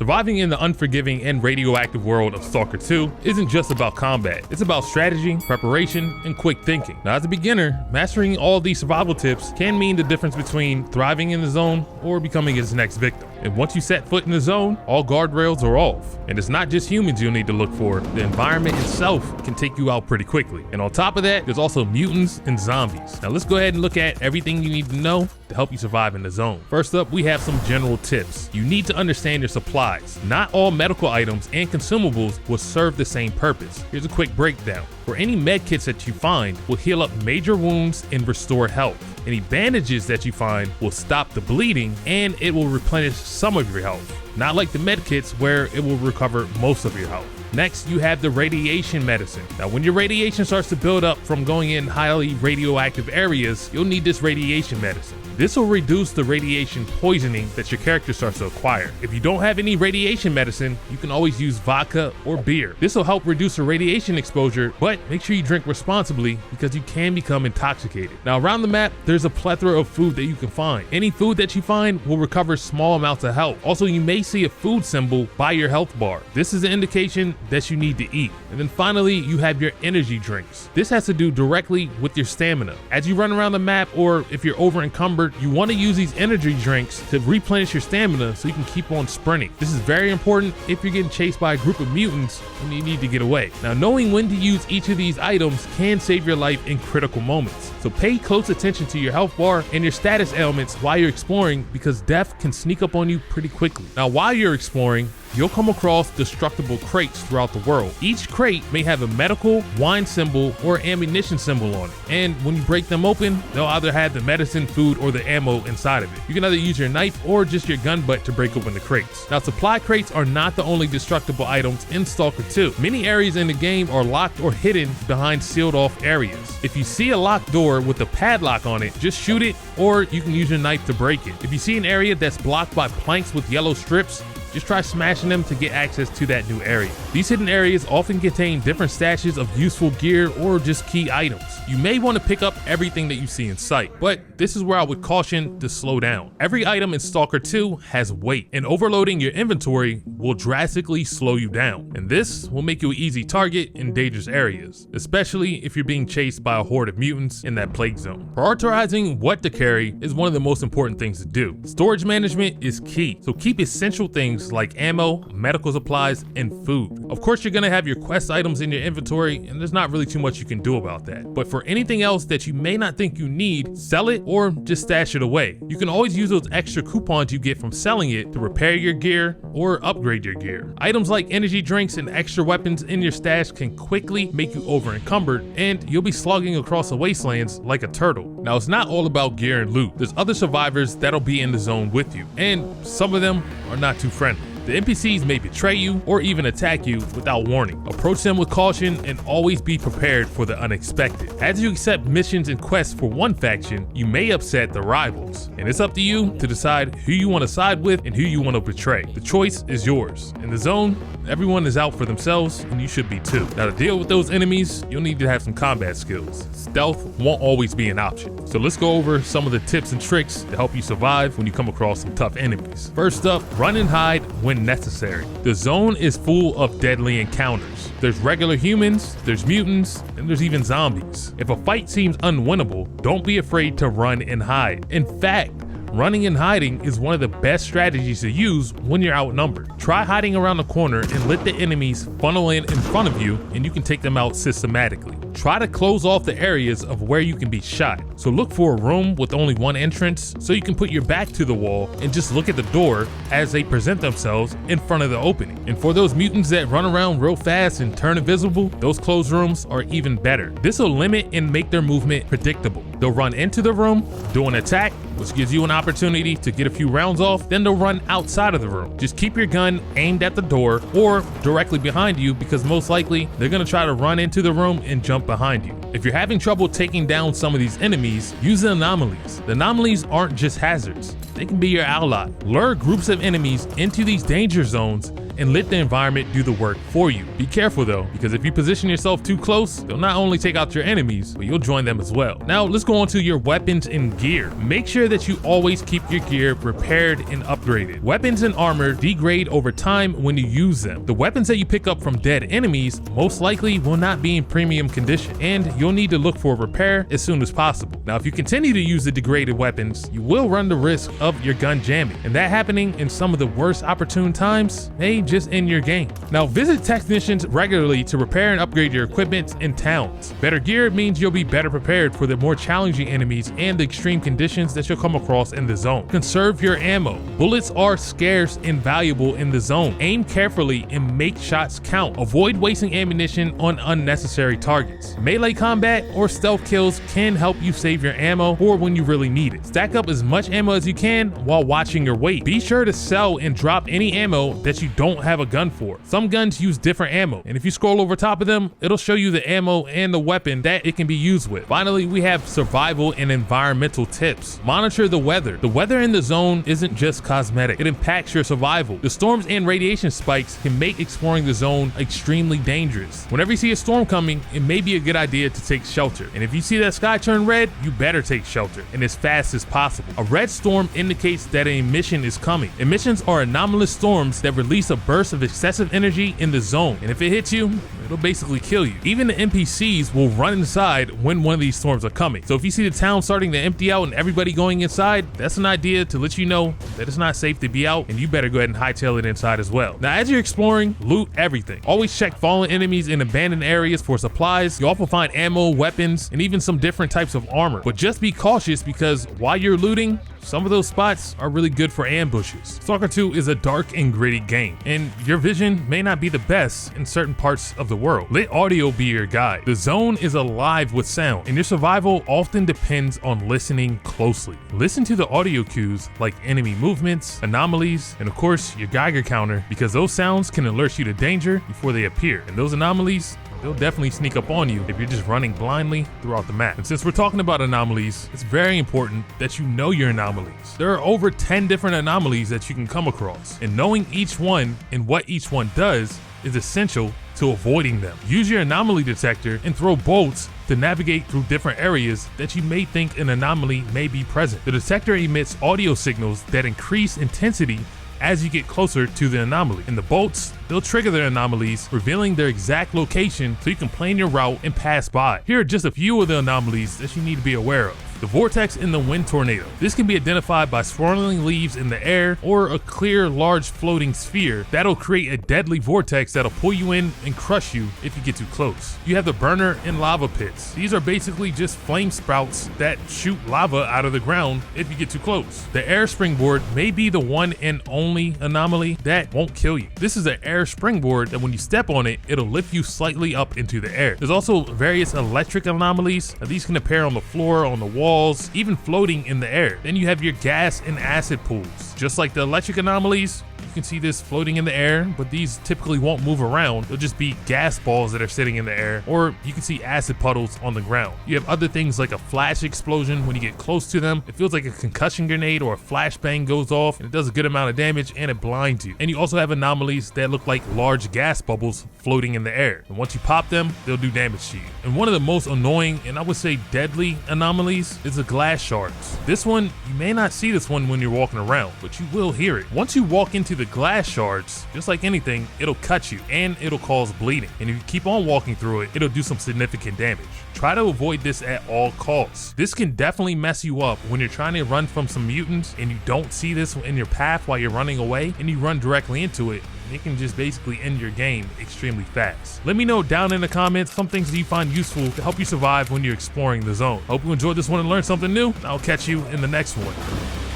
Surviving in the unforgiving and radioactive world of Stalker 2 isn't just about combat. It's about strategy, preparation, and quick thinking. Now, as a beginner, mastering all these survival tips can mean the difference between thriving in the zone or becoming its next victim. And once you set foot in the zone, all guardrails are off. And it's not just humans you'll need to look for. The environment itself can take you out pretty quickly. And on top of that, there's also mutants and zombies. Now let's go ahead and look at everything you need to know to help you survive in the zone. First up, we have some general tips. You need to understand your supplies. Not all medical items and consumables will serve the same purpose. Here's a quick breakdown. For any med kits that you find will heal up major wounds and restore health. Any bandages that you find will stop the bleeding and it will replenish some of your health. Not like the med kits where it will recover most of your health. Next, you have the radiation medicine. Now, when your radiation starts to build up from going in highly radioactive areas, you'll need this radiation medicine. This will reduce the radiation poisoning that your character starts to acquire. If you don't have any radiation medicine, you can always use vodka or beer. This will help reduce the radiation exposure, but make sure you drink responsibly because you can become intoxicated. Now, around the map, there's a plethora of food that you can find. Any food that you find will recover small amounts of health. Also, you may see a food symbol by your health bar. This is an indication that you need to eat. And then finally, you have your energy drinks. This has to do directly with your stamina. As you run around the map, or if you're over encumbered, you want to use these energy drinks to replenish your stamina so you can keep on sprinting. This is very important if you're getting chased by a group of mutants and you need to get away. Now, knowing when to use each of these items can save your life in critical moments. So pay close attention to your health bar and your status ailments while you're exploring, because death can sneak up on you pretty quickly. Now, while you're exploring, you'll come across destructible crates throughout the world. Each crate may have a medical, wine symbol, or ammunition symbol on it. And when you break them open, they'll either have the medicine, food, or the ammo inside of it. You can either use your knife or just your gun butt to break open the crates. Now, supply crates are not the only destructible items in Stalker 2. Many areas in the game are locked or hidden behind sealed off areas. If you see a locked door with a padlock on it, just shoot it, or you can use your knife to break it. If you see an area that's blocked by planks with yellow strips, just try smashing them to get access to that new area. These hidden areas often contain different stashes of useful gear or just key items. You may want to pick up everything that you see in sight, but this is where I would caution to slow down. Every item in Stalker 2 has weight, and overloading your inventory will drastically slow you down. And this will make you an easy target in dangerous areas, especially if you're being chased by a horde of mutants in that plague zone. Prioritizing what to carry is one of the most important things to do. Storage management is key, so keep essential things like ammo, medical supplies, and food. Of course, you're gonna have your quest items in your inventory, and there's not really too much you can do about that. But for anything else that you may not think you need, sell it or just stash it away. You can always use those extra coupons you get from selling it to repair your gear or upgrade your gear. Items like energy drinks and extra weapons in your stash can quickly make you over encumbered, and you'll be slogging across the wastelands like a turtle. Now, it's not all about gear and loot. There's other survivors that'll be in the zone with you, and some of them are not too friendly. The NPCs may betray you or even attack you without warning. Approach them with caution and always be prepared for the unexpected. As you accept missions and quests for one faction, you may upset the rivals, and it's up to you to decide who you want to side with and who you want to betray. The choice is yours. In the zone, everyone is out for themselves, and you should be too. Now, to deal with those enemies, you'll need to have some combat skills. Stealth won't always be an option. So let's go over some of the tips and tricks to help you survive when you come across some tough enemies. First up, run and hide when necessary. The zone is full of deadly encounters. There's regular humans, there's mutants, and there's even zombies. If a fight seems unwinnable, don't be afraid to run and hide. In fact, running and hiding is one of the best strategies to use when you're outnumbered. Try hiding around the corner and let the enemies funnel in front of you, and you can take them out systematically. Try to close off the areas of where you can be shot. So look for a room with only one entrance so you can put your back to the wall and just look at the door as they present themselves in front of the opening. And for those mutants that run around real fast and turn invisible, those closed rooms are even better. This will limit and make their movement predictable. They'll run into the room, do an attack, which gives you an opportunity to get a few rounds off, then they'll run outside of the room. Just keep your gun aimed at the door or directly behind you, because most likely they're gonna try to run into the room and jump behind you. If you're having trouble taking down some of these enemies, use the anomalies. The anomalies aren't just hazards, they can be your ally. Lure groups of enemies into these danger zones and let the environment do the work for you. Be careful though, because if you position yourself too close, they'll not only take out your enemies, but you'll join them as well. Now let's go on to your weapons and gear. Make sure that you always keep your gear repaired and upgraded. Weapons and armor degrade over time when you use them. The weapons that you pick up from dead enemies most likely will not be in premium condition, and you'll need to look for repair as soon as possible. Now if you continue to use the degraded weapons, you will run the risk of your gun jamming, and that happening in some of the worst opportune times may just end your game. Now visit technicians regularly to repair and upgrade your equipment in towns. Better gear means you'll be better prepared for the more challenging enemies and the extreme conditions that you'll come across in the zone. Conserve your ammo. Bullets are scarce and valuable in the zone. Aim carefully and make shots count. Avoid wasting ammunition on unnecessary targets. Melee combat or stealth kills can help you save your ammo or when you really need it. Stack up as much ammo as you can while watching your weight. Be sure to sell and drop any ammo that you don't have a gun for. Some guns use different ammo, and if you scroll over top of them, it'll show you the ammo and the weapon that it can be used with. Finally, we have survival and environmental tips. Monitor the weather. The weather in the zone isn't just cosmetic, it impacts your survival. The storms and radiation spikes can make exploring the zone extremely dangerous. Whenever you see a storm coming, it may be a good idea to take shelter. And if you see that sky turn red, you better take shelter, and as fast as possible. A red storm indicates that an emission is coming. Emissions are anomalous storms that release a burst of excessive energy in the zone, and if it hits you, it'll basically kill you. Even the NPCs will run inside when one of these storms are coming. So if you see the town starting to empty out and everybody going inside, that's an idea to let you know that it's not safe to be out, and you better go ahead and hightail it inside as well. Now as you're exploring, loot everything. Always check fallen enemies in abandoned areas for supplies. You'll often find ammo, weapons, and even some different types of armor. But just be cautious, because while you're looting, some of those spots are really good for ambushes. Stalker 2 is a dark and gritty game, and your vision may not be the best in certain parts of the world. Let audio be your guide. The zone is alive with sound, and your survival often depends on listening closely. Listen to the audio cues like enemy movements, anomalies, and of course your Geiger counter, because those sounds can alert you to danger before they appear. And those anomalies, they'll definitely sneak up on you if you're just running blindly throughout the map. And since we're talking about anomalies, it's very important that you know your anomalies. There are over 10 different anomalies that you can come across, and knowing each one and what each one does is essential to avoiding them. Use your anomaly detector and throw bolts to navigate through different areas that you may think an anomaly may be present. The detector emits audio signals that increase intensity as you get closer to the anomaly, and the bolts, they'll trigger their anomalies, revealing their exact location so you can plan your route and pass by. Here are just a few of the anomalies that you need to be aware of. The vortex in the wind tornado. This can be identified by swirling leaves in the air or a clear, large floating sphere that'll create a deadly vortex that'll pull you in and crush you if you get too close. You have the burner and lava pits. These are basically just flame sprouts that shoot lava out of the ground if you get too close. The air springboard may be the one and only anomaly that won't kill you. This is an air springboard that when you step on it, it'll lift you slightly up into the air. There's also various electric anomalies. These can appear on the floor, on the wall, even floating in the air. Then you have your gas and acid pools. Just like the electric anomalies, you can see this floating in the air, but these typically won't move around. They'll just be gas balls that are sitting in the air, or you can see acid puddles on the ground. You have other things like a flash explosion. When you get close to them, it feels like a concussion grenade or a flashbang goes off, and it does a good amount of damage and it blinds you. And you also have anomalies that look like large gas bubbles floating in the air. And once you pop them, they'll do damage to you. And one of the most annoying, and I would say deadly anomalies, is the glass shards. This one, you may not see this one when you're walking around, but you will hear it. Once you walk into the glass shards, just like anything, it'll cut you and it'll cause bleeding. And if you keep on walking through it, it'll do some significant damage. Try to avoid this at all costs. This can definitely mess you up when you're trying to run from some mutants and you don't see this in your path while you're running away and you run directly into it. It can just basically end your game extremely fast. Let me know down in the comments some things that you find useful to help you survive when you're exploring the zone. Hope you enjoyed this one and learned something new. I'll catch you in the next one.